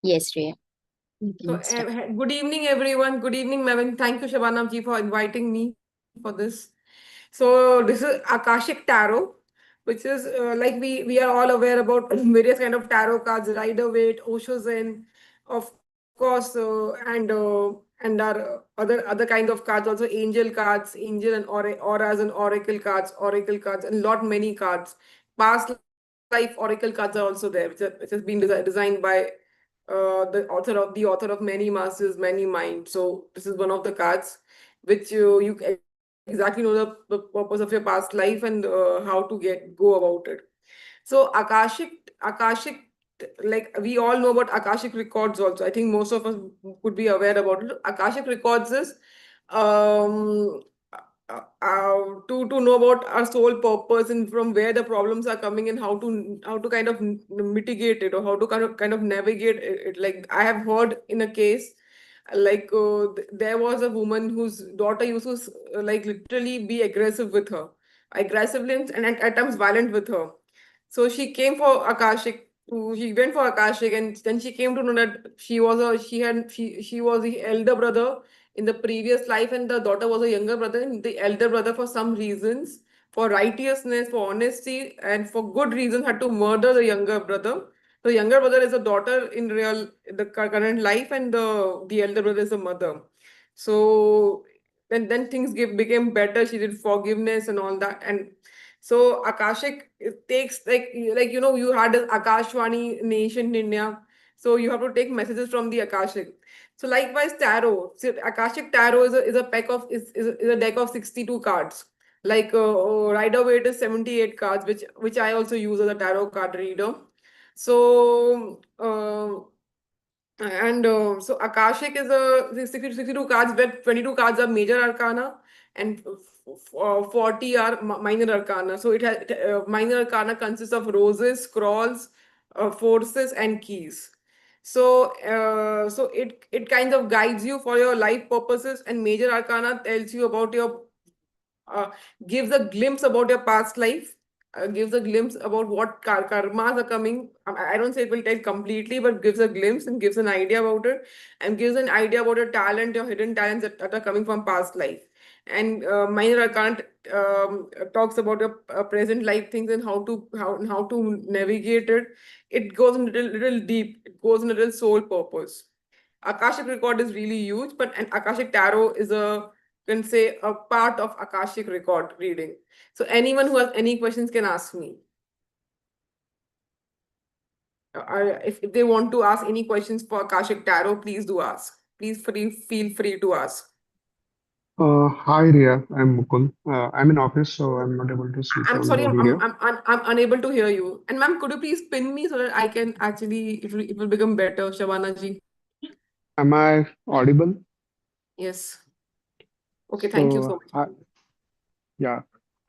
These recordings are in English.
Yes, Riya. You So, can start. good evening, everyone. Good evening, Mevin. Thank you, Shabana ji, for inviting me for this. So, this is Akashic Tarot, which is we are all aware about various kind of tarot cards, Rider Waite, Osho Zen, of course, and our other kind of cards, also angel cards, angel and auras and oracle cards, and lot many cards. Past life oracle cards are also there, which has been designed by the author of many masters, many minds. So this is one of the cards which you exactly know the purpose of your past life and how to go about it. So Akashic, like we all know about Akashic Records also. I think most of us could be aware about it. Akashic Records is um to know about our sole purpose and from where the problems are coming and how to kind of mitigate it or how to kind of navigate it. Like I have heard in a case like there was a woman whose daughter used to like literally be aggressive with her, aggressively and at times violent with her. So she came for Akashic. She went for Akashic, and then she came to know that she was the elder brother in the previous life, and the daughter was a younger brother. And the elder brother, for some reasons, for righteousness, for honesty, and for good reasons, had to murder the younger brother. The younger brother is a daughter in the current life, and the elder brother is a mother. So then things became better. She did forgiveness and all that, and so Akashic it takes like you had an Akashvani nation in India, so you have to take messages from the Akashic. So likewise tarot. So Akashic tarot is a deck of 62 cards. Like Rider Waite is 78 cards, which I also use as a tarot card reader. So so Akashic is a 62 cards where 22 cards are major arcana and 40 are minor arcana. So minor arcana consists of roses, scrolls, forces, and keys. So it kind of guides you for your life purposes, and major arcana tells you about your uh, gives a glimpse about your past life, gives a glimpse about what karmas are coming. I don't say it will tell completely, but gives a glimpse and gives an idea about it, and gives an idea about your talent, your hidden talents that are coming from past life. And minor arcana talks about your present life things and how to navigate it. It goes a little deep. It goes in a little soul purpose. Akashic record is really huge, but an Akashic tarot is a can say a part of Akashic record reading. So anyone who has any questions can ask me. If they want to ask any questions for Akashic tarot, please do ask. Feel free to ask. Hi Riya, I'm Mukul. I'm in office, so I'm not able to switch I'm on sorry, the video. I'm unable to hear you. And ma'am, could you please pin me so that I can actually it will become better, Shavana ji. Am I audible? Yes. Okay, thank you so So, much. yeah.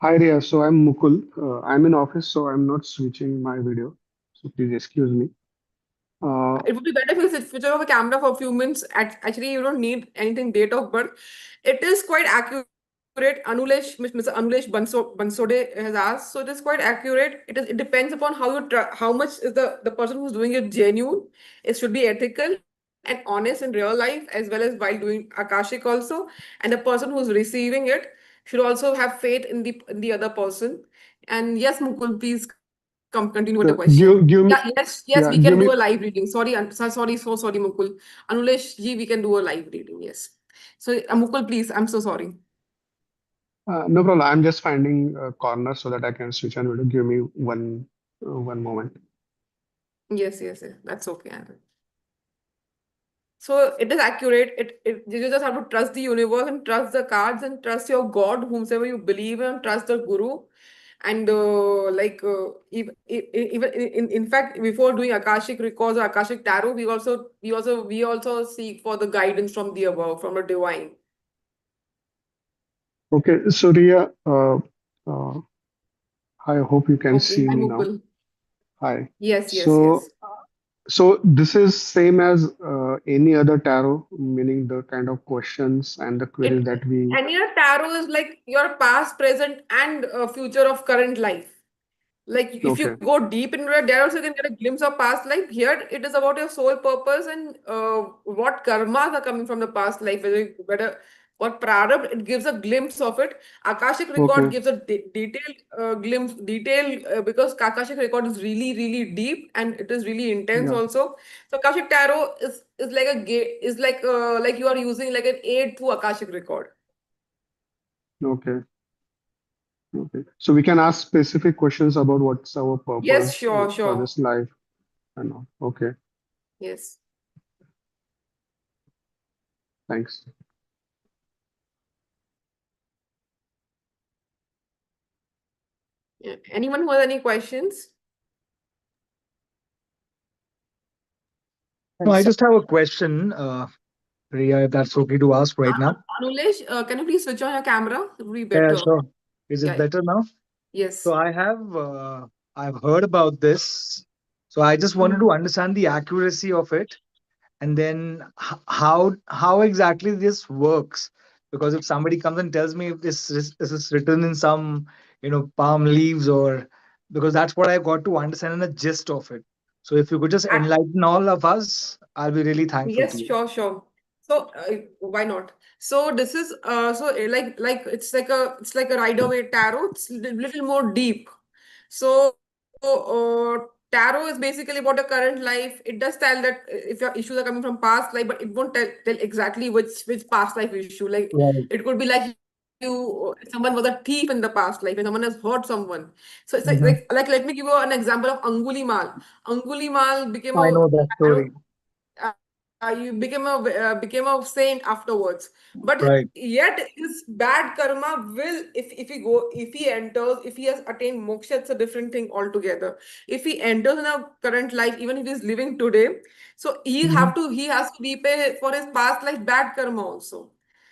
Hi Riya, so I'm Mukul. I'm in office, so I'm not switching my video. So please excuse me. Uh, It would be better if you switch off a camera for a few minutes. Actually, you don't need anything date of birth. It is quite accurate. Mr. Anulesh Bansode has asked, so it is quite accurate. It depends upon how much is the person who's doing it genuine. It should be ethical and honest in real life as well as while doing Akashic also. And the person who's receiving it should also have faith in the other person. And yes, Mukul, please continue with the question. so Yeah, give me, yes, we can yeah, do a give me. live reading. Sorry, so sorry, Mukul. Anulesh ji, we can do a live reading. Yes. So, Mukul, please, I'm so sorry. No problem. I'm just finding a corner so that I can switch on video. Give me one moment. Yes. That's okay. So it is accurate. You just have to trust the universe and trust the cards and trust your God, whomsoever you believe in, trust the Guru. And even in fact, before doing Akashic records or Akashic tarot, we also seek for the guidance from the above, from the divine. Okay, so Riya, uh, I hope you can Okay, see hi me now. Mukul. Hi. Yes. So, so this is same as any other tarot, meaning the kind of questions and the It queries that we. and your tarot is like your past, present, and future of current life. Like if you Okay. go deep into it, there also you can get a glimpse of past life. Here it is about your soul purpose and what karmas are coming from the past life, whether what prarabdha, it gives a glimpse of it. Akashic record Okay. gives a detailed glimpse, because Akashic record is really, really deep and it is really intense Yeah. also. So Akashic tarot is like a gate, is like you are using like an aid through Akashic record. Okay. Okay. So we can ask specific questions about what's our Yes, purpose sure, for sure. this life and all. Okay. Yes. Thanks. Yeah. Anyone who has any questions? No, I just have a question, Riya, if that's okay to ask right now. Anulesh, can you please switch on your camera? It would be Yeah, better. sure. Is it Yeah. better now? So Yes. I've heard about this. So I just wanted Hmm. to understand the accuracy of it, and then how exactly this works. Because if somebody comes and tells me if this is written in some palm leaves, or because that's what I got to understand in the gist of it. So if you could just Ac- enlighten all of us, I'll be really thankful to Yes, you. sure, sure. So why not? So this is like it's like a Rider-Waite tarot. It's little more deep. So tarot is basically about the current life. It does tell that if your issues are coming from past life, but it won't tell exactly which past life issue. Like Right. it could be like someone was a thief in the past life and someone has hurt someone. So it's Hmm. let me give you an example of Angulimal. Angulimal became I a know that tarot story. you became a saint afterwards, but Right. yet his bad karma will, if he enters, if he has attained moksha, it's a different thing altogether. If he enters in a current life, even if he's living today, so Hmm. he has to repay for his past life bad karma also.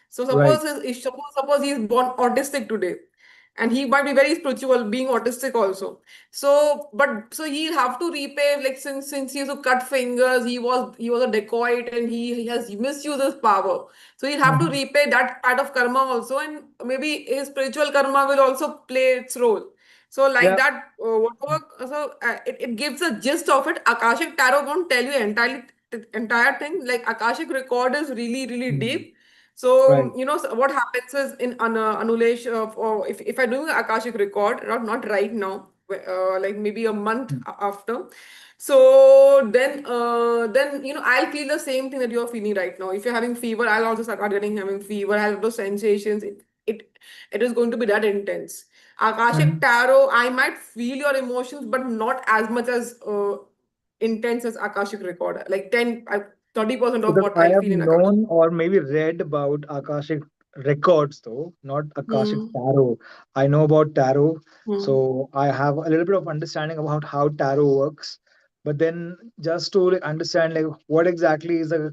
So Right. suppose he is born autistic today, and he might be very spiritual, being autistic also. So he'll have to repay, like since he used to cut fingers, he was a dacoit and he has misused his power. So he'll have to Mhm. repay that part of karma also, and maybe his spiritual karma will also play its role. So like Yeah. that, it gives a gist of it. Akashic Tarot won't tell you entire thing. Like Akashic record is really, really Mm. deep. So, Right. so what happens is in Anulesh, or if I do Akashic record, not right now, like maybe a month Mm. after. So then I'll feel the same thing that you're feeling right now. If you're having fever, I'll also start getting having fever. I'll have those sensations. It is going to be that intense. Akashic Mhm. Tarot, I might feel your emotions, but not as much as intense as Akashic record. Like 30% of Because what I I have feel in Akashic. known or maybe read about Akashic Records, though, not Akashic Hmm. Tarot. I know about tarot, Hmm. so I have a little bit of understanding about how tarot works. But then, just to like understand, like what exactly is a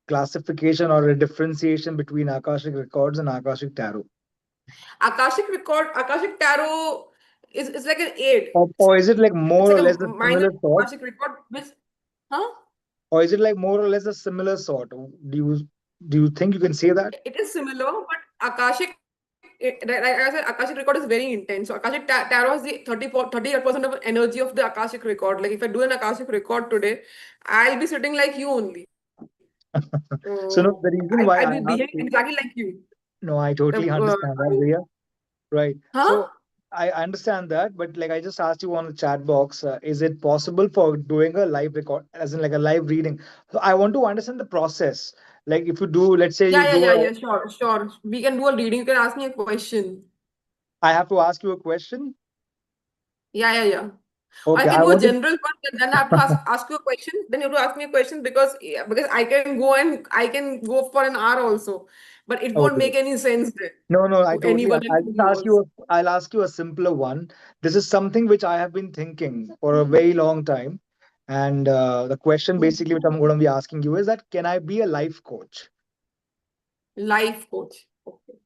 classification or a differentiation between Akashic Records and Akashic Tarot, Akashic Tarot is like an aid. or is it like It's more like or a less a minor similar sort, Akashic record, which, huh? or is it like more or less a similar sort? Do you think you can say that? It is similar, but like I said, Akashic record is very intense. So Tarot has the 38% of energy of the Akashic record. Like if I do an Akashic record today, I'll be sitting like you only. So no, the reason I'll why be I behaving asked you, exactly like you. no, I totally understand that, Riya. Right. Huh? So I understand that, but like I just asked you on the chat box, is it possible for doing a live record, as in like a live reading? So I want to understand the process. Like if you do, let's say you do a, Sure, sure. We can do a reading. You can ask me a question. I have to ask you a question. Yeah. Or I Okay, can I do a want to. general one, and then I have to ask you a question. Then you have to ask me a question because, yeah, because I can go for an hour also, but it won't Okay. make any sense then No, no, I to totally. anyone and I'll to just you ask you. also. I'll ask you a simpler one. This is something which I have been thinking for a very long time, and the question Hmm. basically which I'm going to be asking you is that can I be a life coach? Life coach. Okay.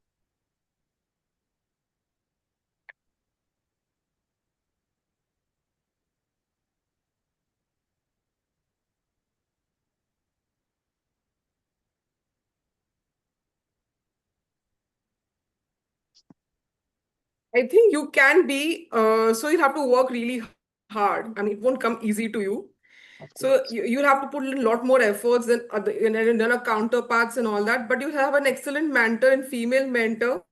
I think you can be, so you'll have to work really hard. I mean, it won't come easy to you. Of So course. you'll have to put a lot more efforts than other than a counterparts and all that. But you have an excellent mentor and female mentor.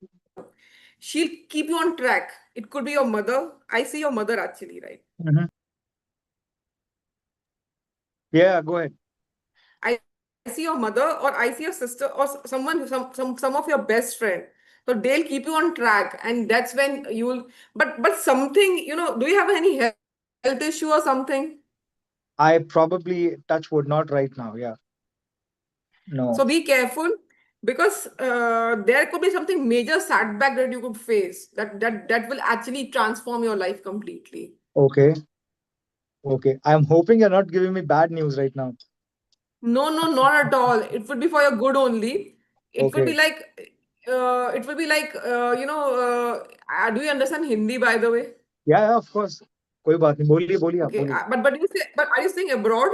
She'll keep you on track. It could be your mother. I see your mother actually, right? Hmm. Yeah, go ahead. I see your mother, or I see your sister, or someone, some of your best friend. So they'll keep you on track, and that's when you'll. But something, do you have any health issue or something? I probably touch wood, not right now. Yeah. So No. be careful, because there could be something major setback that you could face that will actually transform your life completely. Okay. Okay. I'm hoping you're not giving me bad news right now. No, no, not at all. It would be for your good only. It would Okay. be like, do you understand Hindi, by the way? Yeah, yeah, of course. कोई बात नहीं, बोलिए बोलिए आप Okay, बोलिए. but are you staying abroad?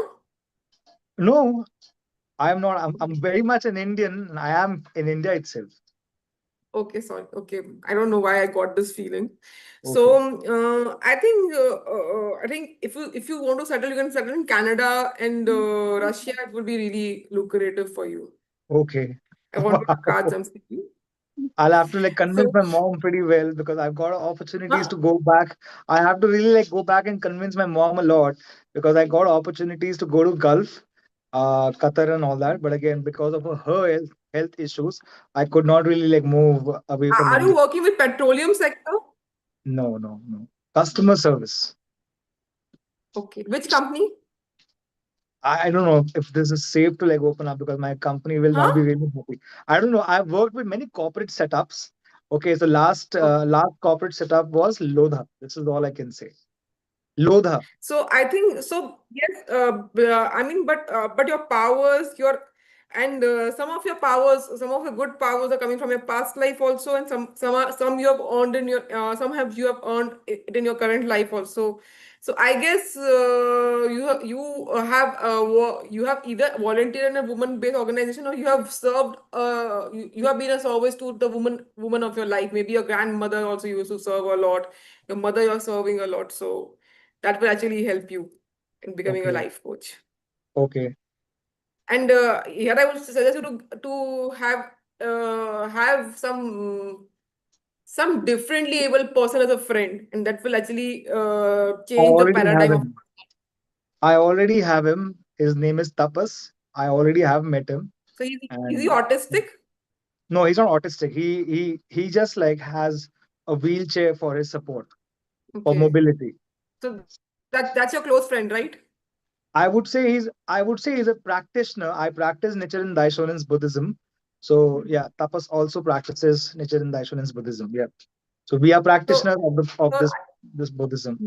No, I'm not. I'm very much an Indian. I am in India itself. Okay, sorry. Okay, I don't know why I got this feeling. So Okay. I think if you want to settle, you can settle in Canada and Russia. It would be really lucrative for you. Okay. I wanted the cards I'm seeing. I'll have to like convince So my mom pretty well because I've got opportunities huh? to go back. I have to really like go back and convince my mom a lot because I got opportunities to go to Gulf, Qatar and all that. But again, because of her health issues, I could not really like move away from Are you India. working with petroleum sector? No, no, no. Customer service. Okay, which company? I don't know if this is safe to like open up because my company will not Huh? be really happy. I don't know. I've worked with many corporate setups. Okay, so Okay. last corporate setup was Lodha. This is all I can say. Lodha. So I think so. Yes. I mean, but your powers, your and some of your powers, some of your good powers are coming from your past life also, and some you have earned in your some have you have earned it in your current life also. So I guess you have either volunteered in a woman-based organization, or you have served you have been a service to the woman of your life. Maybe your grandmother also used to serve a lot. Your mother you're serving a lot. So that will actually help you in becoming a Okay. life coach. Okay. And here I would suggest you to have some differently able person as a friend, and that will actually I change the already have paradigm of. him. I already have him. His name is Tapas. I already have met him. So is he And autistic? no, he's not autistic. He just like has a wheelchair for his support for Okay. mobility. So that's your close friend, right? I would say he's a practitioner. I practice Nichiren Daishonin's Buddhism. So yeah, Tapas also practices Nichiren Daishonin's Buddhism. Yeah. So we are So, practitioners of so this Buddhism.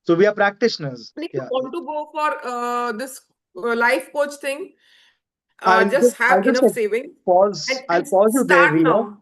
So we are practitioners. if you Yeah. want to go for this life coach thing, just have I'll enough just like saving and I'll pause you there, start Ria. now.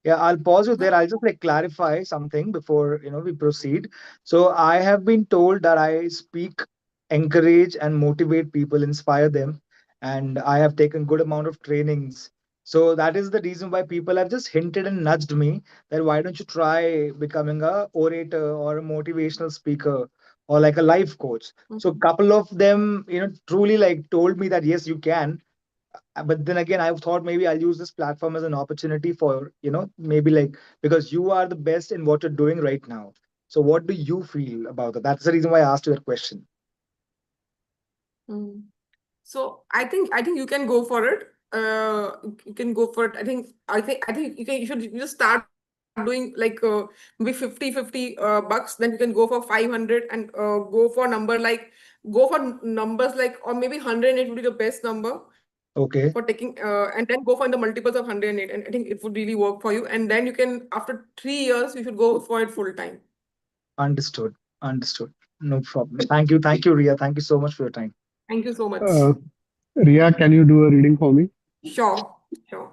Yeah, I'll pause you Huh? there. I'll just like clarify something before we proceed. So I have been told that I speak, encourage, and motivate people, inspire them, and I have taken good amount of trainings. So that is the reason why people have just hinted and nudged me that why don't you try becoming a orator or a motivational speaker or like a life coach. So a Mhm. couple of them, truly like told me that yes, you can, but then again I thought maybe I'll use this platform as an opportunity for maybe like because you are the best in what you're doing right now. So what do you feel about that? That's the reason why I asked you that question. Mm. So I think you can go for it. You can go for it. I think you just start doing like maybe 50 bucks. Then you can go for 500 and go for number like go for numbers like, or maybe 108 would be the best number for Okay. taking and then go for the multiples of 108, and I think it would really work for you. And then you can, after 3 years, you should go for it full time. Understood. Understood. No problem. Thank you, Ria. Thank you so much for your time. Thank you so much. Uh, Ria, can you do a reading for me? Sure, sure.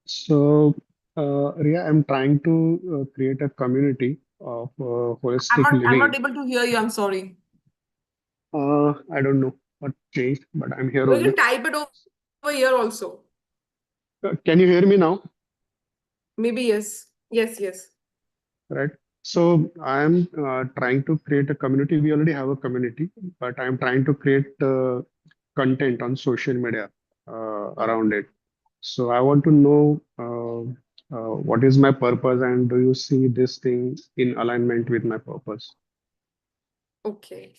So, Ria, I'm trying to create a community of I'm holistic not I'm living. not able to hear you. I'm sorry. I don't know what changed, but I'm here Or you only. can type it over here also. Can you hear me now? Maybe yes. Yes, yes. right? So I'm trying to create a community. We already have a community, but I'm trying to create content on social media around it. So I want to know what is my purpose, and do you see this thing in alignment with my purpose? Okay.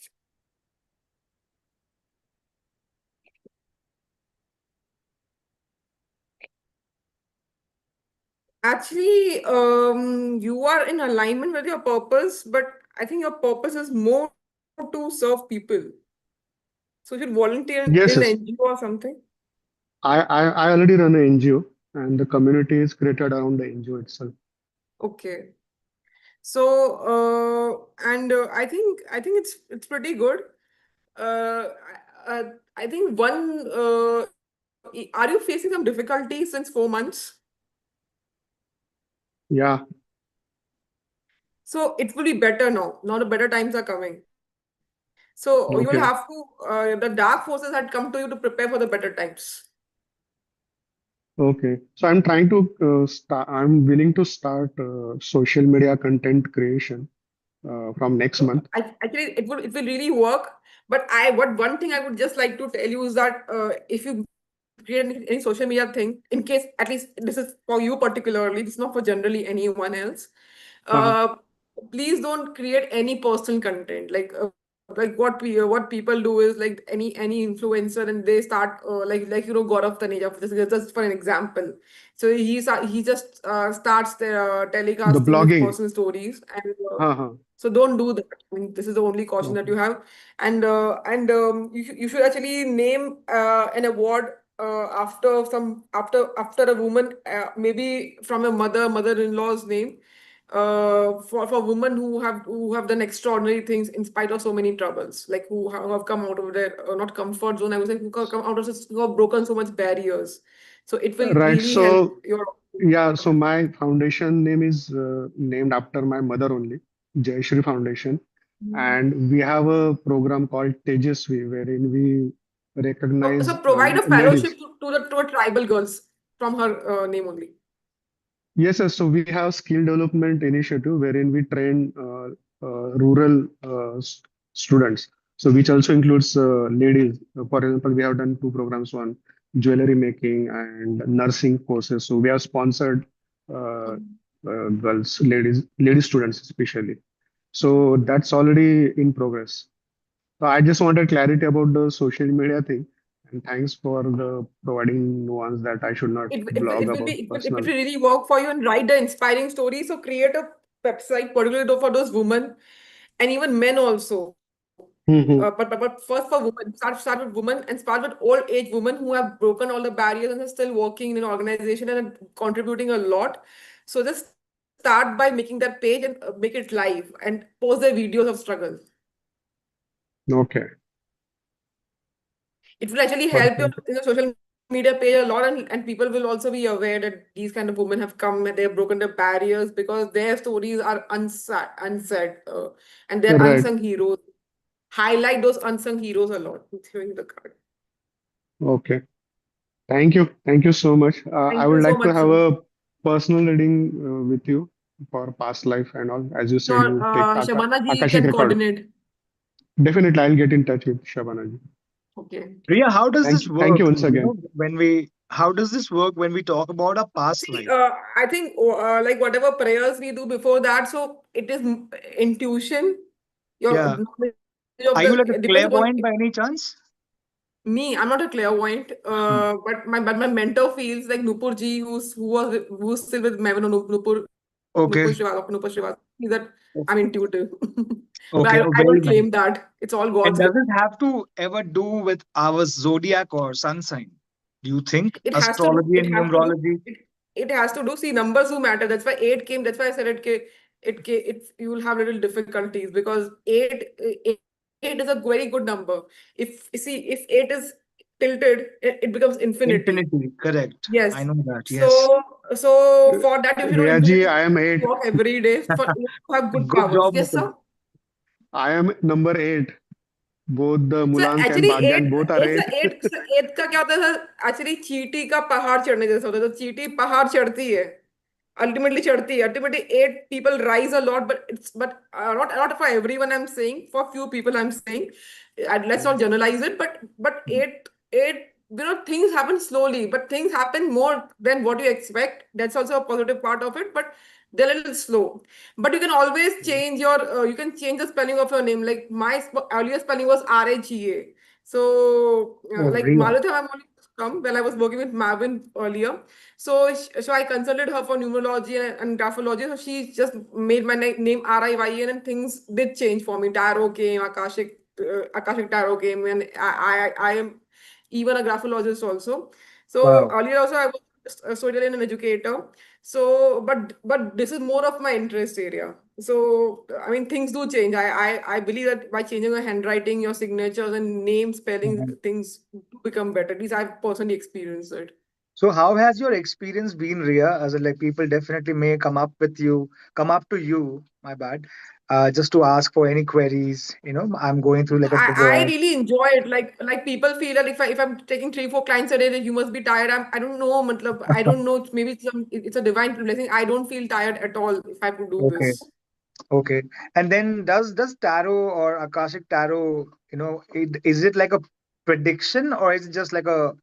Actually, you are in alignment with your purpose, but I think your purpose is more to serve people. So you should volunteer in an Yes, yes. NGO or something. I already run an NGO, and the community is created around the NGO itself. Okay. So, I think it's pretty good. I think are you facing some difficulties since 4 months? Yeah. So it will be better now. Now the better times are coming. So you will have Okay. to, the dark forces had come to you to prepare for the better times. Okay. So I'm trying to start. I'm willing to start social media content creation from next So month. actually, it will really work. But what one thing I would just like to tell you is that if you create any social media thing, in case at least this is for you particularly, it's not for generally anyone else. Uh-huh. Uh, Please don't create any personal content. Like what people do is like any influencer, and they start Gaurav Taneja, just for an example. So he just starts The telecasting his blogging. personal stories, and Uh-huh. so don't do that. I mean, this is the only caution that Okay. you have. And you should actually name an award after a woman, maybe from a mother-in-law's name, for women who have done extraordinary things in spite of so many troubles, like who have come out of their not comfort zone. I would say who have come out of who have broken so much barriers. So it will Right. really help So your. yeah. So my foundation name is named after my mother only, Jayashree Foundation, and we have a program called Tejasvi, wherein we So recognize provide a ladies. fellowship to tribal girls from her name only. Yes, yes. So we have skill development initiative wherein we train rural students. So which also includes ladies. For example, we have done two programs on jewelry making and nursing courses. So we have sponsored uh, lady students especially. So that's already in progress. So I just wanted clarity about the social media thing. And thanks for the providing nuance that I should not blog about It personal. will really work for you, and write the inspiring story. So create a website particularly for those women and even men also. But first for women, start with women, and start with old age women who have broken all the barriers and are still working in an organization and are contributing a lot. So just start by making that page and make it live and post their videos of struggle. Okay. It will actually help your Perfect. social media page a lot, and people will also be aware that these kind of women have come and they have broken the barriers because their stories are unsaid, and they're Right. unsung heroes. Highlight those unsung heroes a lot. I'm throwing the card. Okay. Thank you. Thank you so much. I Thank would you so like to much, have sir. a personal reading with you for past life and all. As you said, Sure, you take Shabana ji Akashic can Record. coordinate. Definitely, I'll get in touch with Shabana ji. Okay. Ria, how does this Thank work? you once again. How does this work when we talk about a past See, life? I think like whatever prayers we do before that, so it is intuition. Your Yeah. knowledge of the Are you depends like a upon clairvoyant by any chance? me. I'm not a clairvoyant, Hmm. but my mentor feels like Nupur ji, who's still with Mevan, Nupur Okay. Srivastava, he's that I'm intuitive, but Okay. Oh, I very don't nice. claim that. It's all And God's does gift. it have to ever do with our zodiac or sun sign? Do you think It has to do. astrology It and has to do. numerology? It has to do. See, numbers do matter. That's why eight came. That's why I said it. You will have little difficulties because eight is a very good number. If 8 is tilted, it becomes infinity. Infinity, correct. I Yes. know that. Yes. So for that you should do Riya ji, infinity I am eight. work every day for you to have good Good powers. job, Yes, Mukul. sir. I am number eight. Both the So Mulank and actually Bhagyan both are eight. Eight का क्या होता है actually चींटी का पहाड़ चढ़ने जैसा होता है तो चींटी पहाड़ चढ़ती है ultimately chadti. Ultimately, 8 people rise a lot, but not for everyone. I'm saying for few people. I'm saying, let's not generalize it. But eight. Things happen slowly, but things happen more than what you expect. That's also a positive part of it. But they're a little slow. But you can always change your. You can change the spelling of your name. Like my earlier spelling was RHEA. So Oh, like Riya. Malatha, I'm only come when I was working with Marvin earlier. So I consulted her for numerology and graphology. So she just made my name RIYN, and things did change for me. Tarot came, Akashic Tarot came, and I am even a graphologist also. So Wow. earlier also I was a storyteller and an educator. So but this is more of my interest area. So I mean things do change. I believe that by changing your handwriting, your signatures and name spelling, Mhm. things do become better. At least I've personally experienced it. So how has your experience been, Ria? As in, like people definitely may come up to you, my bad, just to ask for any queries. I'm going through like a I divorce. really enjoy it. Like people feel that if I'm taking 3 4 clients a day, then you must be tired. I don't know, matlab, I don't know. Maybe it's a divine blessing. I don't feel tired at all if I have to do Okay. this. Okay. And then does tarot or Akashic tarot, is it like a prediction or is it just like a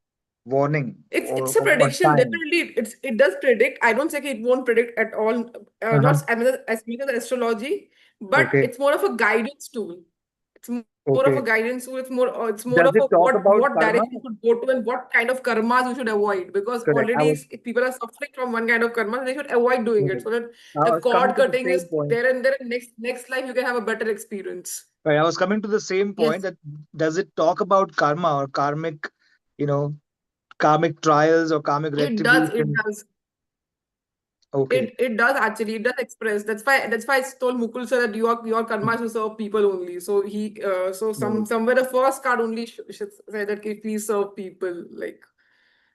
warning It's a or prediction. sign? Definitely, it does predict. I don't say it won't predict at all. Uh-huh. Not as much as astrology, but Okay. it's more of a guidance tool. It's more of a Okay. guidance tool. It's more of a Does it talk what about direction karma? you should go to and what kind of karmas you should avoid. Because Correct. already, if people are suffering from one kind of karma, they should avoid doing it Okay. so that I the was coming cord to the cutting same is point. there and there. And next life you can have a better experience. Right, I was coming to the same point Yes, that does it talk about karma or you know, karmic trials or karmic it does. It retribution? does. Okay. It does actually. It does express. That's why I told Mukul sir that your karma is to serve people only. So Right. somewhere the first card only should say that "Okay, please serve people like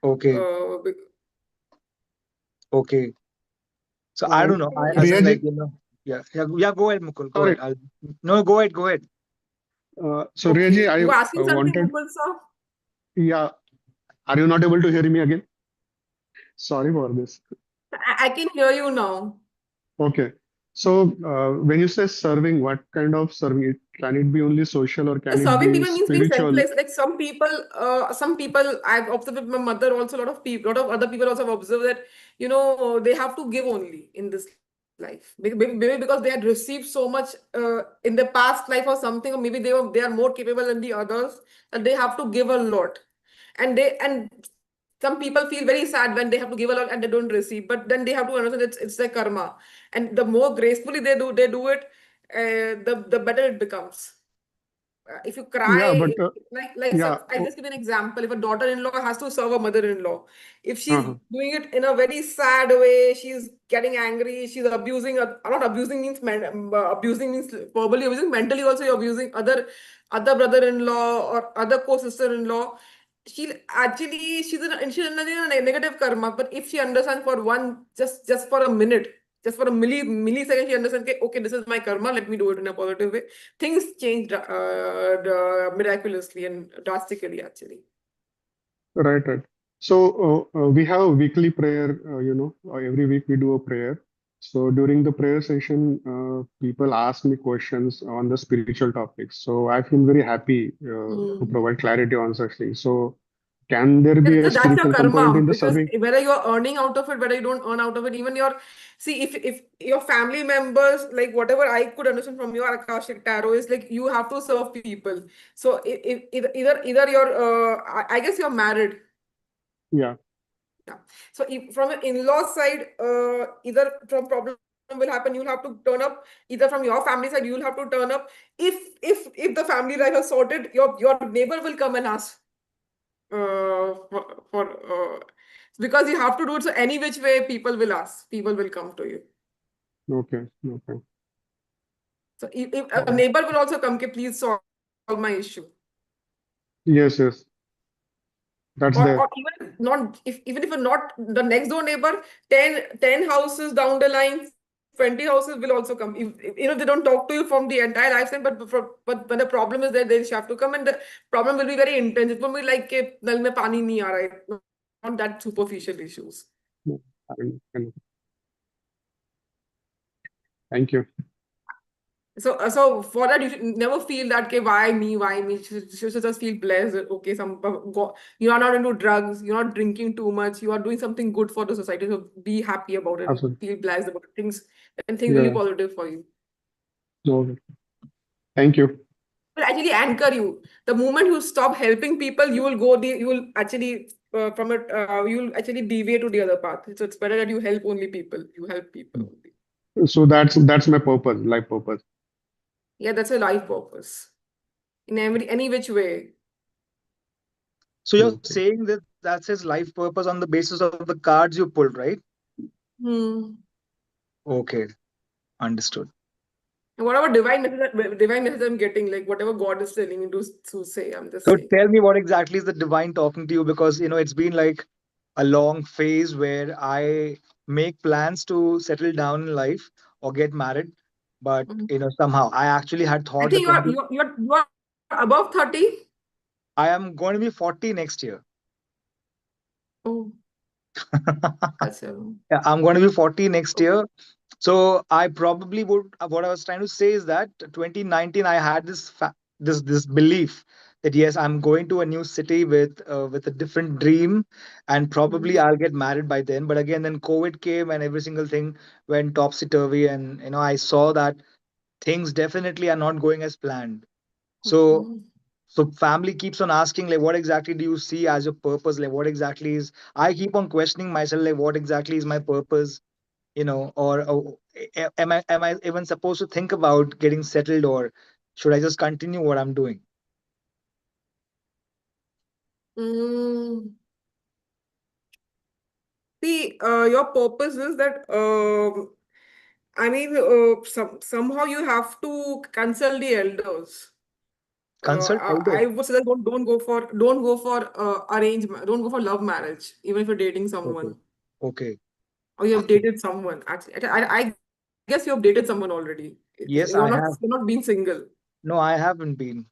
Okay. uh bec- Okay. So I don't And know. I as yes. in like, Riyaji, yeah, yeah, yeah. Go ahead, Mukul. Go sorry. ahead. No, go ahead. Go ahead. So Riyaji, Okay, you were asking something, wanted, Mukul sir? yeah, are you not able to hear me again? Sorry for this. I can hear you now. Okay. So when you say serving, what kind of serving? Can it be only social or can it Serving be people means being spiritual? selfless. Like some people I've observed with my mother also. A lot of people, lot of other people also have observed that they have to give only in this life. Maybe because they had received so much in their past life or something, or maybe they are more capable than the others, that they have to give a lot. And some people feel very sad when they have to give a lot and they don't receive. But then they have to understand it's their karma, and the more gracefully they do it, the better it becomes. If you Yeah, cry, but yeah. I'll just give you an example. If a daughter-in-law has to serve a mother-in-law, if she's Uh-huh. doing it in a very sad way, she's getting angry, she's abusing, not abusing means abusing means verbally abusing, mentally also you're abusing other brother-in-law or other co-sister-in-law. She's in a negative karma. But if she understands for one, just for a minute, just for a millisecond, she understands, okay, this is my karma, let me do it in a positive way. Things changed miraculously and drastically, actually. Right, right. So we have a weekly prayer, every week we do a prayer. So during the prayer session, people ask me questions on the spiritual topics. So I feel very happy to Hmm. provide clarity on such things. So can there be a That's your spiritual component karma, in the because serving? whether you're earning out of it, whether you don't earn out of it, even see, if your family members, like whatever I could understand from your Akashic Tarot is like you have to serve people. So either you're, I guess you're married. Yeah, Yeah. So if, from an in-law side, either from problem will happen, you'll have to turn up. Either from your family side, you'll have to turn up. If the family life is sorted, your neighbor will come and ask for because you have to do it. So any which way, people will ask. People will come to you. okay, okay. So if a Uh, neighbor will also come, okay, please solve my issue. yes, yes, that's Or there. even not, if even if you're not the next door neighbor, 10 houses down the line, 20 houses will also come. If they don't talk to you from the entire lifetime, but when the problem is there, they have to come, and the problem will be very intense. It won't be like कि नल में पानी नहीं आ रहा है. Not that superficial issues. No, I mean, Thank you. So for that, you should never feel that, okay, why me, why me? You should just feel blessed. That, okay, you are not into drugs, you're not drinking too much, you are doing something good for the society. So be happy about it. Absolutely. Feel blessed about things, and things will be Yeah. positive for you. Okay. Thank you. Will actually anchor you. The moment you stop helping people, you will actually from it you will actually deviate to the other path. So it's better that you help only people. You help people only. So that's my purpose, life purpose. Yeah, that's a life purpose in any which way. So you're Okay. saying that that's his life purpose on the basis of the cards you pulled, right? Hmm. Okay, understood. And whatever divine message I'm getting, like whatever God is telling me to say, I'm just So saying. tell me what exactly is the divine talking to you, because it's been like a long phase where I make plans to settle down in life or get married, but Mhm. somehow I actually had I thought think that when you are above 30. I am going to be 40 next year. Oh, that's Yeah, I'm going to be 40 next okay. year. So I probably would. What I was trying to say is that 2019, I had this belief that yes, I'm going to a new city with a different dream, and probably Mhm. I'll get married by then. But again, then COVID came, and every single thing went topsy turvy, and I saw that things definitely are not going as planned. So Mhm. so family keeps on asking, like, what exactly do you see as your purpose? Like, what exactly is? I keep on questioning myself, like, what exactly is my purpose? Or am I even supposed to think about getting settled, or should I just continue what I'm doing? Mm. See, your purpose is that I mean, somehow you have to consult the elders. Consult elders. I would say that don't go for love marriage, even if you're dating Okay. someone Okay. or you have Okay. dated someone. Actually, I guess you have dated someone already. Yes, I You're have. not being single. No, I haven't been.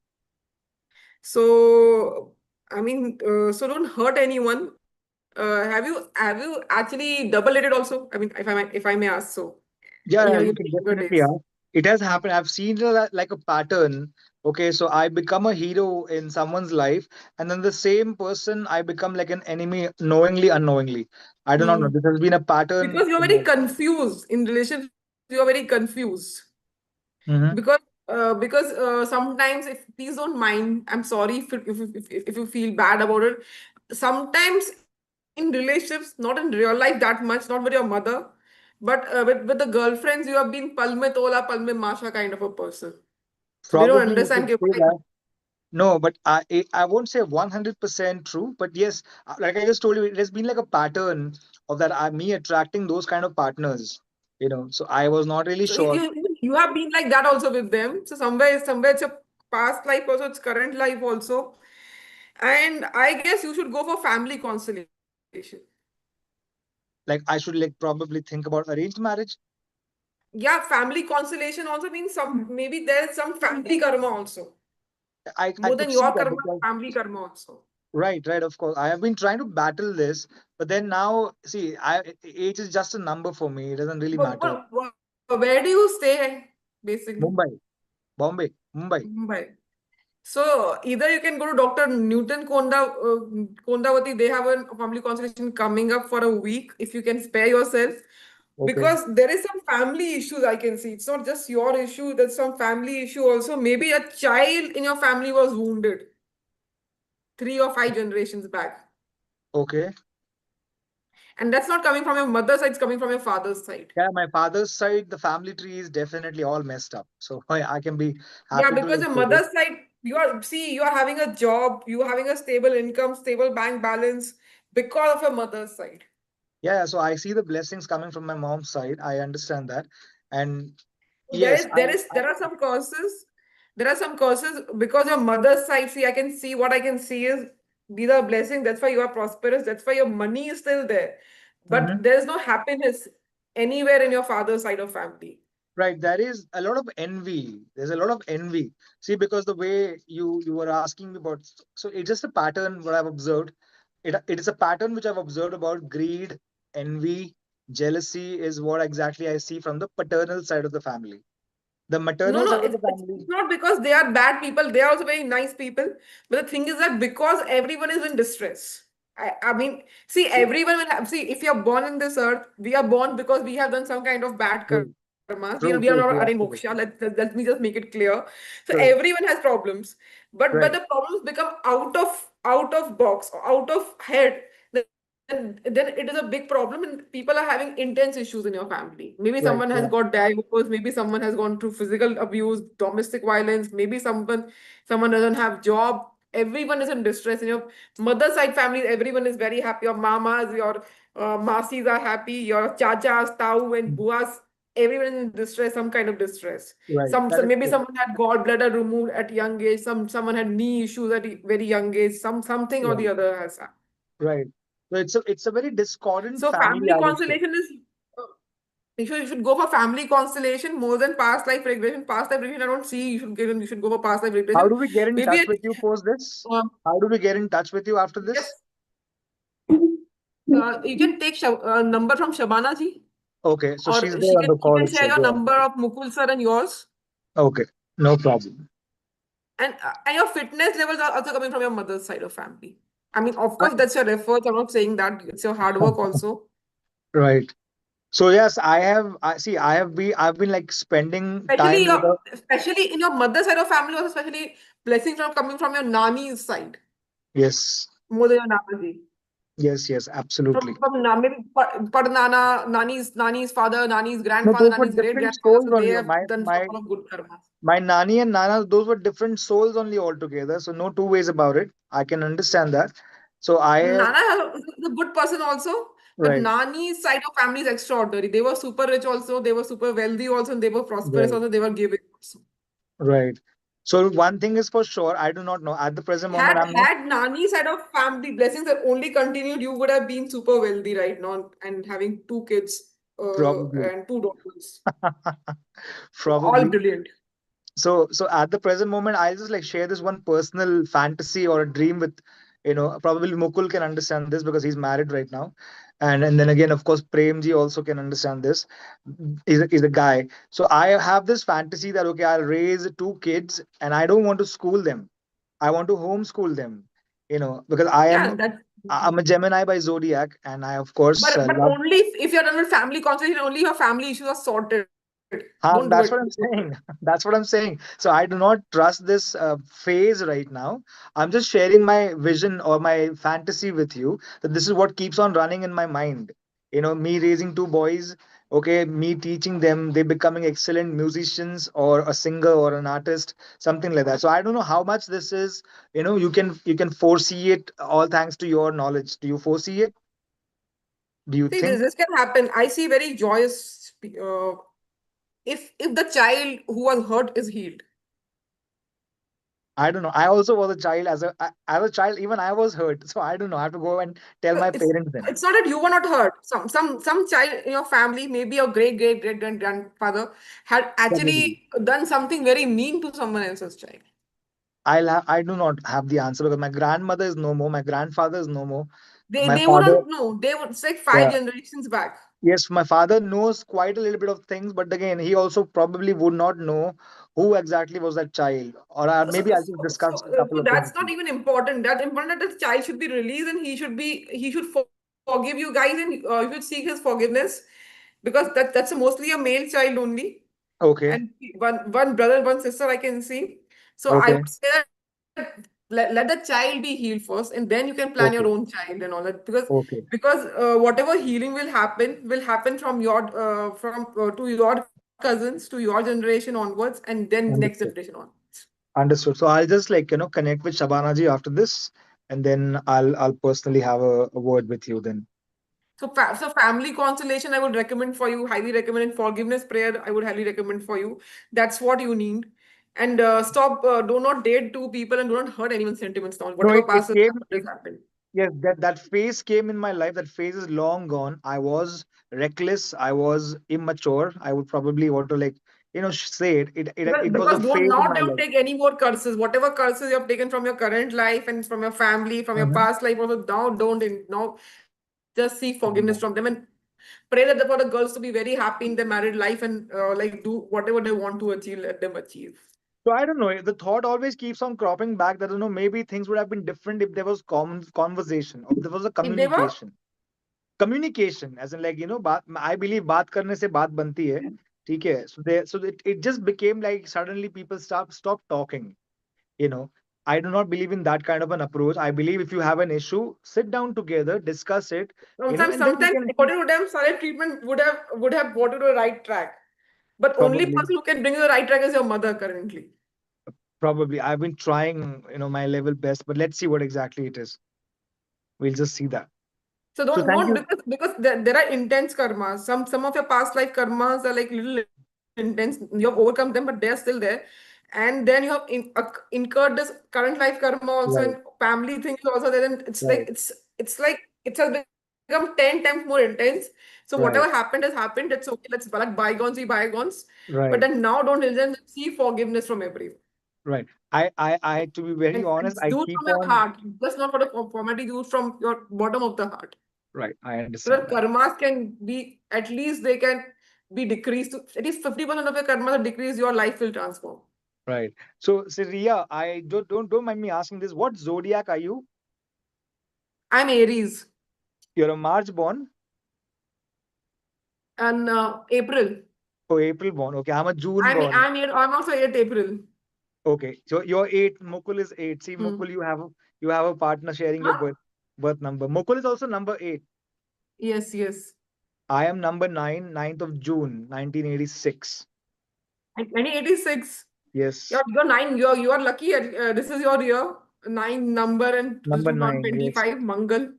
So I mean, so don't hurt anyone. Have you actually double dated also? I mean, if I may ask so, in Yeah, yeah, your you can younger definitely days. ask. It has happened. I've seen that like a pattern. Okay, so I become a hero in someone's life, and then the same person I become like an enemy, knowingly, unknowingly. I do not know. Hmm. This has been a pattern Because you're in very my. confused in relationships. You're very confused Mhm. because sometimes, if please don't mind, I'm sorry if you feel bad about it. Sometimes in relationships, not in real life that much, not with your mother, but with the girlfriends, you have been pal mein tola, pal mein masha kind of a person. So they don't Probably you understand could कि say why. that. No, but I won't say 100% true. But yes, like I just told you, it has been like a pattern of that me attracting those kind of partners. So I was not really So sure. you have been like that also with them. So somewhere it's a past life also, it's current life also. And I guess you should go for family constellation. Like I should like probably think about arranged marriage. Yeah, family constellation also means maybe there's some family karma also. I More than could see your that karma, because family karma also. right, right, of course. I have been trying to battle this, but then now see, age is just a number for me. It doesn't really matter. Where do you stay basically? Mumbai, Bombay, Mumbai. Mumbai. So either you can go to Dr. Newton Kondawati. They have a family consultation coming up for a week if you can spare yourself. Okay, Because there is some family issues I can see. It's not just your issue, there's some family issue also. Maybe a child in your family was wounded 3 or 5 generations back. okay. And that's not coming from your mother's side, it's coming from your father's side. Yeah, my father's side, the family tree is definitely all messed up. So I can be Yeah, happy to because like your say this. mother's side, you are having a job, you are having a stable income, stable bank balance because of your mother's side. Yeah, so I see the blessings coming from my mom's side. I understand that. And There yes, is there is there are some causes. There are some causes because your mother's side. See, I can see what I can see is these are blessings. That's why you are prosperous. That's why your money is still there. But Mhm. there is no happiness anywhere in your father's side of family. Right, there is a lot of envy. There's a lot of envy. See, because the way you were asking me about, so it's just a pattern what I've observed. It is a pattern which I've observed about greed, envy. Jealousy is what exactly I see from the paternal side of the family. The maternal No, side no, of the it's family. not because they are bad people. They are also very nice people. But the thing is that because everyone is in distress. I mean, see, everyone will have, see, if you're born in this earth, we are born because we have done some kind of bad True, karmas. We are not true, arranged true, true, moksha. absolutely. Let me just make it clear. So Correct, everyone has problems. But right, the problems become out of box or out of head, then it is a big problem and people are having intense issues in your family. Maybe someone right, has yeah, got divorced, maybe someone has gone through physical abuse, domestic violence, maybe someone doesn't have job. Everyone is in distress. In your mother side family, everyone is very happy. Your mamas, your masis are happy, your chachas, tau and mm, buas, everyone is in distress, some kind of distress. right. That is Maybe true. someone had gallbladder removed at young age, someone had knee issues at a very young age, something or the Right, other has happened. right. So it's a very discordant So family, family I would say. constellation is uh, you should go for family constellation more than past life regression. Past life regression, I don't see you should go for past life How regression. do we get in Maybe touch with you post this? um, How do we get in touch with you after this? yes, you can take number from Shabana ji, Okay, so she's or there on the she call can share itself. your Yeah. number of Mukul sir and yours. Okay, no problem. And your fitness levels are also coming from your mother's side of family. I mean, of I, course, that's your efforts. I'm not saying that it's your hard work also. right. So yes, I see. I've been like spending time with her. Especially in your mother's side of family, also especially blessings from coming from your nani's side Yes, more than your nanaji. yes, yes, absolutely. Maybe nani's father, nani's No, grandfather, those were nani's great different grandfather. souls So they only. have My done some my sort of good karma. my nani and nana, those were different souls only altogether. So no two ways about it. I can understand that. So I Is a good person also, but right, Nani's side of family is extraordinary. They were super rich also, they were super wealthy also, and they were prosperous right, also, they were giving also. right. So one thing is for sure, I do not know at the present moment. I'm not Had Nani's side of family blessings that only continued, you would have been super wealthy right now and having two kids probably, and two daughters. All probably. brilliant. So at the present moment, I'll just like share this one personal fantasy or a dream with, probably Mukul can understand this because he's married right now, and then again, of course, Premji also can understand this. He's a guy. So I have this fantasy that okay, I'll raise two kids and I don't want to school them. I want to homeschool them. Because Yeah, that's I'm a Gemini by zodiac, and I of course but love. only if you're done with family conversation, only your family issues are sorted. Don't do it. That's what I'm saying. That's what I'm saying. So I do not trust this phase right now. I'm just sharing my vision or my fantasy with you that this is what keeps on running in my mind. Me raising two boys, okay, me teaching them, they becoming excellent musicians or a singer or an artist, something like that. So I don't know how much this is, you can foresee it all thanks to your knowledge. Do you foresee it? Do you See, this, think? this can happen. I see very joyous if the child who was hurt is healed. I don't know. I also was a child as a child. Even I was hurt. So I don't know. I have to go and tell So my parents then. it's not that you were not hurt. Some child in your family, maybe your great grandfather, had Probably. actually done something very mean to someone else's child. I do not have the answer because my grandmother is no more. My grandfather is no more. My They father, wouldn't know. They would, it's like five yeah. generations back. Yes, my father knows quite a little bit of things, but again, he also probably would not know who exactly was that child. Or maybe I'll just discuss a couple So of things. that's not even important. That's important that the child should be released and he should forgive you guys and you should seek his forgiveness because that's mostly a male child only. Okay. And one brother, one sister I can see. So I Okay. would say that let the child be healed first, and then you can plan your own Okay. child and all that Okay. because whatever healing will happen from your from to your cousins to your generation onwards, and then next generation Understood. onwards. Understood. So I'll just like connect with Shabana ji after this, and then I'll personally have a word with you then. So family constellation, I would recommend for you, highly recommend. And forgiveness prayer, I would highly recommend for you. That's what you need. And stop, do not date two people and do not hurt anyone's sentiments now. No, Whatever it past has came. happened has happened. Yes, that phase came in my life. That phase is long gone. I was reckless. I was immature. I would probably want to like say it. It was a Because don't phase in now my don't life. take any more curses. Whatever curses you have taken from your current life and from your family, from your Mhm. past life, also now don't now just seek forgiveness from them. And Pray that for the girls to be very happy in their married life and like do whatever they want to achieve, let them achieve. So I don't know. The thought always keeps on cropping back that maybe things would have been different if there was conversation, or if there was a If they were, communication, as in like I believe बात करने से बात बनती है, ठीक है? So it just became like suddenly people stop talking. You know, I do not believe in that kind of an approach. I believe if you have an issue, sit down together, discuss it, and then you sometimes can see. according to them, silent treatment would have brought you to the right track. But only Probably, person who can bring you the right track is your mother currently. probably, I've been trying, my level best, but let's see what exactly it is. We'll just see that. So So thank don't you. because there are intense karmas. Some of your past life karmas are like little intense. You have overcome them, but they're still there. And then you have incurred this current life karma also, and Right, family things also there. And right, it's like it has become 10 times more intense. So whatever right, happened has happened. It's okay. Let's let bygones be bygones. But right, then now don't listen. See forgiveness from everyone. right. I, to be very And honest, I do it keep from your on. heart. Just not for the formality. Do it from your bottom of the heart. Right, I So that understand that. karmas can be, at least they can be decreased to at least 50% of your karma will decrease, your life will transform. Right. So Riya, I don't mind me asking this. What zodiac are you? I'm Aries You're a March born. and April. Oh, April born. Okay, I'm a June born. I'm also 8 April. Okay, so you're eight. Mukul is eight. See, Hmm. Mukul, you have a partner sharing your Huh? birth number. Mukul is also number eight. Yes, yes. I am number nine, 9th of June, 1986. And 1986. Yes, You're nine. You are lucky. This is your year. Nine number and this number 9. Yes. 2025 Mangal.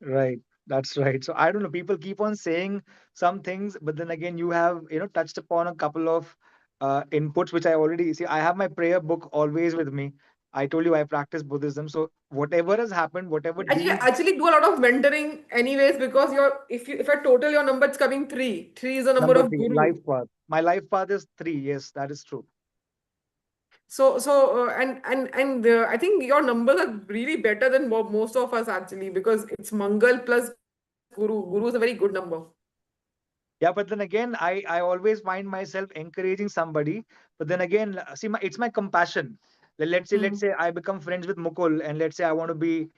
Right. That's right. So I don't know. People keep on saying some things, but then again, you have, touched upon a couple of inputs, which I already see. I have my prayer book always with me. I told you I practice Buddhism. So whatever has happened, whatever deeds, Actually do a lot of mentoring anyways because if I total your number, it's coming three. Three is the number number of 3, guru. life path. My life path is 3. Yes, that is true. And I think your numbers are really better than most of us actually because it's Mangal plus Guru. Guru is a very good number. Yeah, but then again, I always find myself encouraging somebody. But then again, see, it's my compassion. Let's say I become friends with Mukul, and let's say I want to be,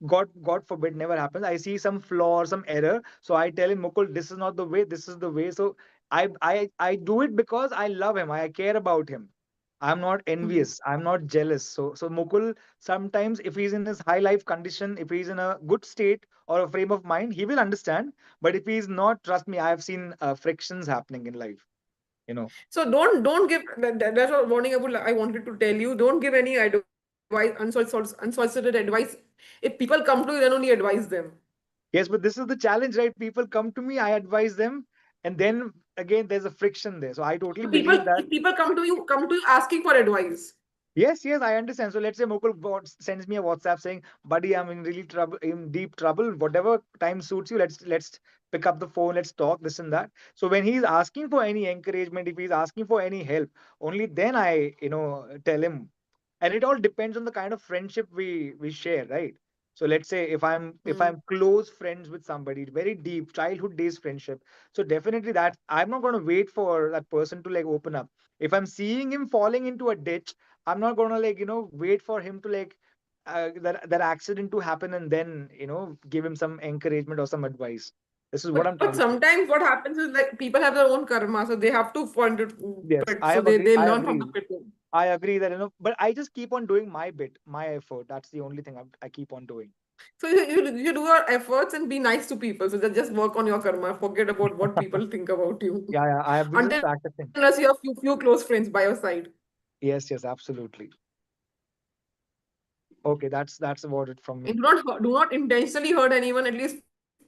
God forbid, never happens. I see some flaw or some error, so I tell him, Mukul, this is not the way. This is the way. So I do it because I love him. I care about him. I'm not Mhm. envious. I'm not jealous. So Mukul, sometimes if he's in his high life condition, if he's in a good state or a frame of mind, he will understand. But if he's not, trust me, I have seen frictions happening in life. You know. So don't give that's what warning I wanted to tell you. Don't give any advice, unsolicited advice. If people come to you, then only advise them. Yes, but this is the challenge, right? People come to me, I advise them, and then again, there's a friction there. So I totally So people, believe that. if people come to you asking for advice. Yes, yes, I understand. So let's say Mukul sends me a WhatsApp saying, "Buddy, I'm in really trouble, in deep trouble. Whatever time suits you, let's pick up the phone, let's talk this and that." So when he's asking for any encouragement, if he's asking for any help, only then I, tell him. And it all depends on the kind of friendship we share, right? So let's say if I'm close friends with somebody, very deep childhood days friendship, so definitely that I'm not going to wait for that person to like open up. If I'm seeing him falling into a ditch, I'm not gonna like wait for him to like that accident to happen and then give him some encouragement or some advice. This is what I'm But trying to say. sometimes what happens is like people have their own karma, so they have to fund it Yes, pit. So they I learn from the agree. pit. I agree that but I just keep on doing my bit, my effort. That's the only thing I keep on doing. So you do your efforts and be nice to people. So just work on your karma. Forget about what people think about you. Yeah, yeah, I have been just Until practicing. unless you have few close friends by your side. Yes, yes, absolutely. Okay, that's about it from And me. do not intentionally hurt anyone. At least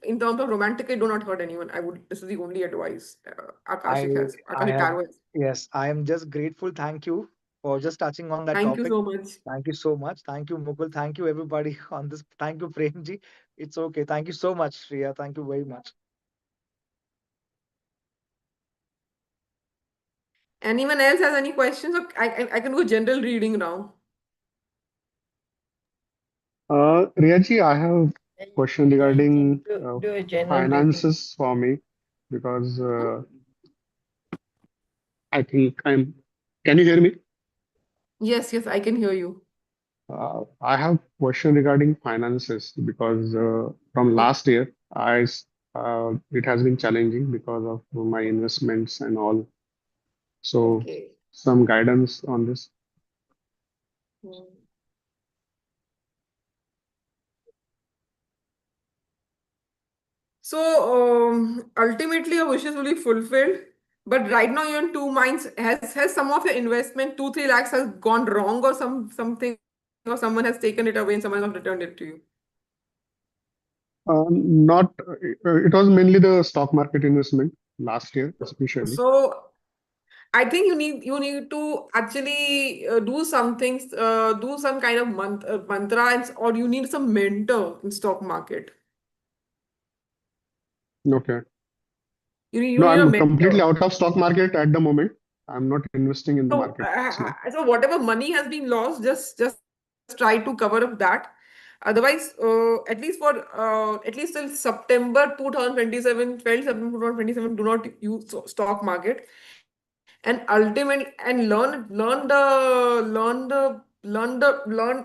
in terms of romantically, do not hurt anyone. I would. This is the only advice I I Akashic have Tarot has. yes, I am just grateful. Thank you for just touching on that Thank you topic. so much. Thank you so much. Thank you, Mukul. Thank you, everybody on this. Thank you, Premji. It's okay. Thank you so much, Shriya. Thank you very much. Anyone else has any questions? I can go general reading now. Riyaji, I have question regarding Do a general reading. finances for me because I think I'm. Can you hear me? Yes, yes, I can hear you. I have question regarding finances because from last year it has been challenging because of my investments and all. So Okay. some guidance on this. Hmm. So ultimately, your wishes will be fulfilled. But right now, you're in two minds. Has some of your investment, 2-3 lakhs, has gone wrong, or something, or someone has taken it away and someone has returned it to you? Not it was mainly the stock market investment last year, especially. So I think you need to actually do some things, do some kind of mantra, or you need some mentor in stock market. Okay. You No, need a I'm completely mentor. out of stock market at the moment. I'm not investing in the So, market. It's not. whatever money has been lost, just try to cover up that. Otherwise, at least till September 2027, 12 September 2027, do not use stock market, and ultimately and learn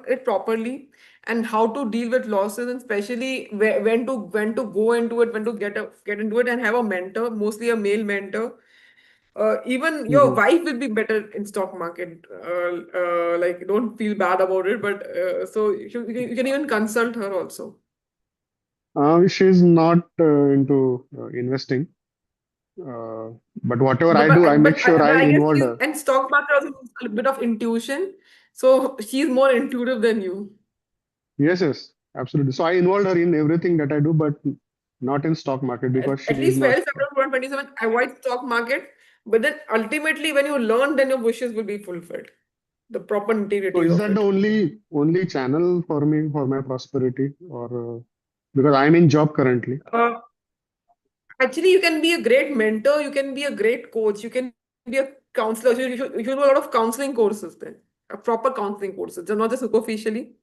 it properly, and how to deal with losses, and especially when to go into it, when to get into it, and have a mentor, mostly a male mentor. Even your Mhm. wife will be better in stock market. Like, don't feel bad about it, but so you can even consult her also. She's not into investing, uh, but whatever But I but do, I- I but make I, sure but I I guess involve she's, her. and stock market also needs a bit of intuition. So she's more intuitive than you. Yes, yes, absolutely. So I involve her in everything that I do, but not in stock market because she At is least not. 12 September 2027, avoid stock market. But then ultimately, when you learn, then your wishes will be fulfilled. The proper So nitty-gritties is of that the it. only channel for me for my prosperity, or because I'm in job currently? Uh, Actually, you can be a great mentor, you can be a great coach, you can be a counselor. So you should do a lot of counseling courses then, proper counseling courses, just not just superficially.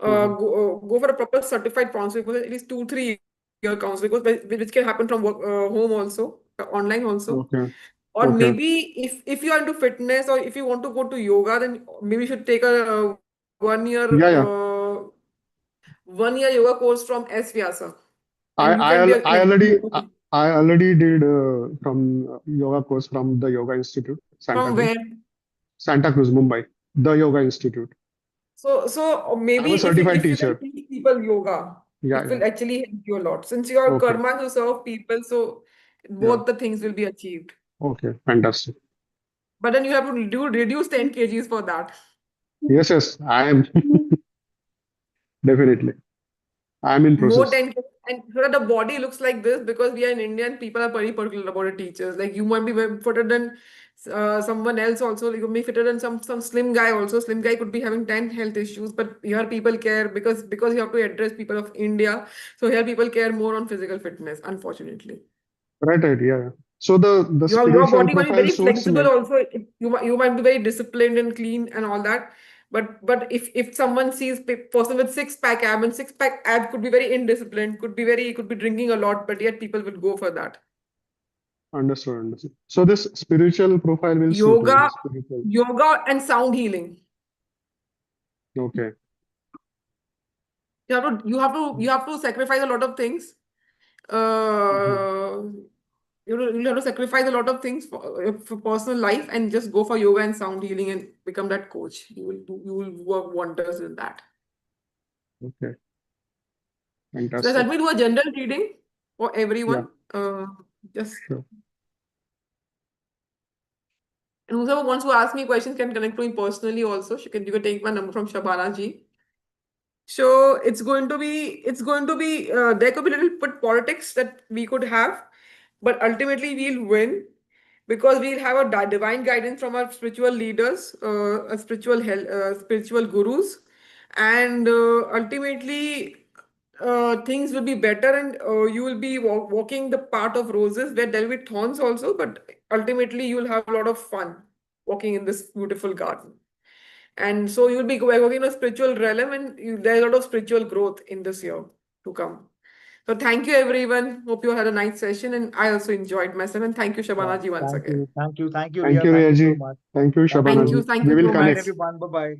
Uh-huh. Go for a proper certified counseling course, at least 2-3 year counseling course, which can happen from work, home also, online also. Okay. Or Okay. maybe if you are into fitness, or if you want to go to yoga, then maybe you should take a 1 year Yeah, yeah. 1 year yoga course from S Vyasa, I and you I can be al- a I mentor. already I already did from yoga course from the Yoga Institute, Santa From Cruz, where? Santa Cruz, Mumbai, the Yoga Institute. So I'm a maybe certified if you can teacher. teach people yoga, Yeah, it yeah. will actually help you a lot. Since you are Okay. karma to serve people, so Yeah. both the things will be achieved. Okay. Fantastic. But then you have to reduce 10 kgs for that. Yes, yes. I am definitely. I'm in More process. 10 kgs. And so that the body looks like this, because we are in India and people are very particular about the teachers. Like, you might be fitter than someone else also. Like, you may be fitter than some slim guy also. Slim guy could be having 10 health issues, but here people care because you have to address people of India. So here people care more on physical fitness, unfortunately. Right, right. Yeah, yeah. So the Your spiritual body might be profile very suits flexible me. also. You might be very disciplined and clean and all that. But if someone sees person with six-pack ab, and six-pack ab could be very indisciplined, could be drinking a lot, but yet people will go for that. Understood, understood. So this spiritual profile will suit me. The Yoga, spiritual. yoga and sound healing. Okay. You have to sacrifice a lot of things. Mhm. Uh, you have to sacrifice a lot of things for personal life, and just go for yoga and sound healing and become that coach. You will work wonders in that. Okay. So Fantastic. let me do a general reading for Yeah. everyone. Just Sure. and whoever wants to ask me questions can connect to me personally also. You can take my number from Shabana ji. So it's going to be there could be little bit politics that we could have, but ultimately we'll win, because we'll have a divine guidance from our spiritual leaders, spiritual gurus, and ultimately things will be better, and you will be walking the path of roses, where there will be thorns also, but ultimately you will have a lot of fun walking in this beautiful garden. And so you'll be working in a spiritual realm, and there's a lot of spiritual growth in this year. to come. So thank you everyone. Hope you had a nice session, and I also enjoyed myself. And thank you, Yeah, Shabana ji, once thank again. you. Thank you. Thank you, Thank Ria. you, Thank you so Riyaji. much. Thank you, Thank Shabana Thank you. you. ji. Thank We you will Good so night, connect. much. everyone. Bye bye.